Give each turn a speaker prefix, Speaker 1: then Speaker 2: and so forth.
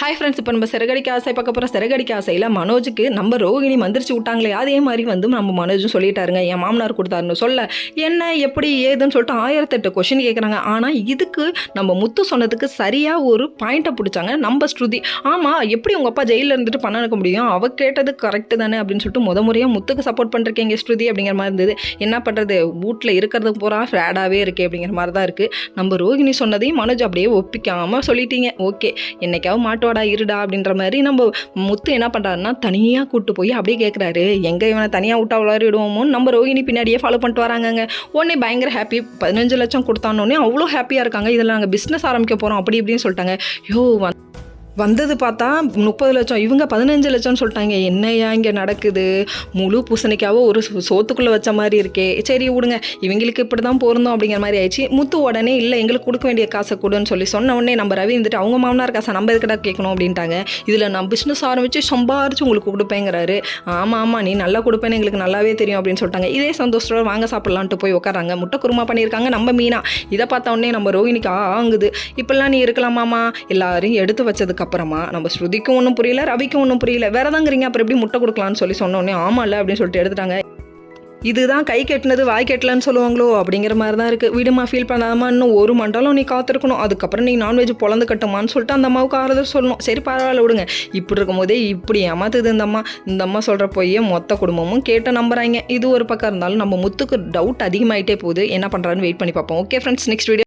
Speaker 1: Hi friends, இப்போ நம்ம சிறகடிக்க ஆசை பார்க்க போகிற சிறகடிக்க ஆசையில் மனோஜுக்கு நம்ம ரோகிணி மந்திரிச்சு விட்டாங்களே அதே மாதிரி நம்ம மனோஜும் சொல்லிட்டாருங்க. என் மாமனார் கொடுத்தாருன்னு சொல்ல என்ன எப்படி ஏதுன்னு சொல்லிட்டு 1008 கொஷின் கேட்குறாங்க. ஆனால் இதுக்கு நம்ம முத்து சொன்னதுக்கு சரியாக ஒரு பாயிண்ட்டை பிடிச்சாங்க நம்ம ஸ்ருதி. ஆமாம், எப்படி உங்கள் அப்பா ஜெயிலில் இருந்துட்டு பண்ண நினைக்க முடியும், அவ கேட்டது கரெக்டு தானே அப்படின்னு சொல்லிட்டு முறையாக முத்துக்கு சப்போர்ட் பண்ணுறக்கீங்க ஸ்ருதி அப்படிங்கிற மாதிரி இருந்தது. என்ன பண்ணுறது, வீட்டில் இருக்கிறது பூரா ஃப்ராடாகவே இருக்குது அப்படிங்கிற மாதிரி தான் இருக்குது. நம்ம ரோகிணி சொன்னதையும் மனோஜ் அப்படியே ஒப்பிக்காமல் சொல்லிட்டீங்க. ஓகே, என்னைக்காவது மாட்டோட இருடா அப்படின்ற மாதிரி நம்ம முத்து என்ன பண்ணுறாருன்னா தனியாக கூப்பிட்டு போய் அப்படியே கேட்குறாரு. எங்கே இவனை தனியாக விட்டா விளையாடிடுவோமோ நம்ம ரோகிணி பின்னாடியே ஃபாலோ பண்ணிட்டு வராங்க. உடனே பயங்கர ஹாப்பி. 15 லட்சம் கொடுத்தானோடனே அவ்வளோ ஹாப்பியாக இருக்காங்க. இதில் நாங்கள் பிஸ்னஸ் ஆரம்பிக்க போகிறோம் அப்படி இப்படின்னு சொல்லிட்டாங்க. வந்தது பார்த்தா 30 லட்சம், இவங்க 15 லட்சம்னு சொல்லிட்டாங்க. என்னையா இங்கே நடக்குது, முழு பூசணிக்காவோ ஒரு சோத்துக்குள்ளே வச்ச மாதிரி இருக்கே. சரி விடுங்க, இவங்களுக்கு இப்படி தான் பொருந்தோம் அப்படிங்கிற மாதிரி ஆயிடுச்சு. முத்து உடனே இல்லை எங்களுக்கு கொடுக்க வேண்டிய காசை கொடுன்னு சொல்லி சொன்ன உடனே நம்ம ரவி இருந்துட்டு அவங்க மாமனார் காசை நம்ம எதுக்கிட்ட கேட்கணும் அப்படின்ட்டாங்க. இதில் நான் பிஸ்னஸ் ஆரம்பித்து சம்பாரிச்சு உங்களுக்கு கொடுப்பேங்கிறாரு. ஆமாம் நீ நல்லா கொடுப்பேன்னு எங்களுக்கு நல்லாவே தெரியும் அப்படின்னு சொல்லிட்டாங்க. இதே சந்தோஷத்தோட வாங்க சாப்பிட்லான்ட்டு போய் உட்காராங்க. முட்டை குருமா பண்ணியிருக்காங்க நம்ம மீனா. இதை பார்த்த உடனே நம்ம ரோகிணிக்கு ஆங்குது. இப்பெல்லாம் நீ இருக்கலாமாமா, எல்லாரையும் எடுத்து வச்சதுக்கு அப்புறமா நம்ம ஸ்ருதிக்கும் ஒன்றும் புரியல, ரவிக்கும் ஒன்றும் புரியல, வேற தாங்கிறீங்க அப்புறம் எப்படி முட்டை கொடுக்கலான்னு சொல்லி சொன்னோடனே ஆமா இல்லை அப்படின்னு சொல்லிட்டு எடுத்துட்டாங்க. இதுதான் கை கெட்டினது வாய் கெட்டலன்னு சொல்லுவாங்களோ அப்படிங்கிற மாதிரி தான் இருக்குது. விடுமா, ஃபீல் பண்ணாதமா, இன்னும் ஒரு மண்டலம் நீ காத்திருக்கணும், அதுக்கப்புறம் நீ நான்வெஜ் பொழந்து கட்டுமான்னு சொல்லிட்டு அந்த அம்மாவுக்கு ஆறுதல் சொல்லணும். சரி பரவாயில்ல விடுங்க, இப்படி இருக்கும் போதே இப்படி ஏமாத்துது இந்த அம்மா சொல்கிற போய் மொத்த குடும்பமும் கேட்டு நம்புறாங்க. இது ஒரு பக்கம் இருந்தாலும் நம்ம முத்துக்கு டவுட் அதிகமாகிட்டே போகுது. என்ன பண்ணுறான்னு வெயிட் பண்ணி பார்ப்போம். Okay friends, next video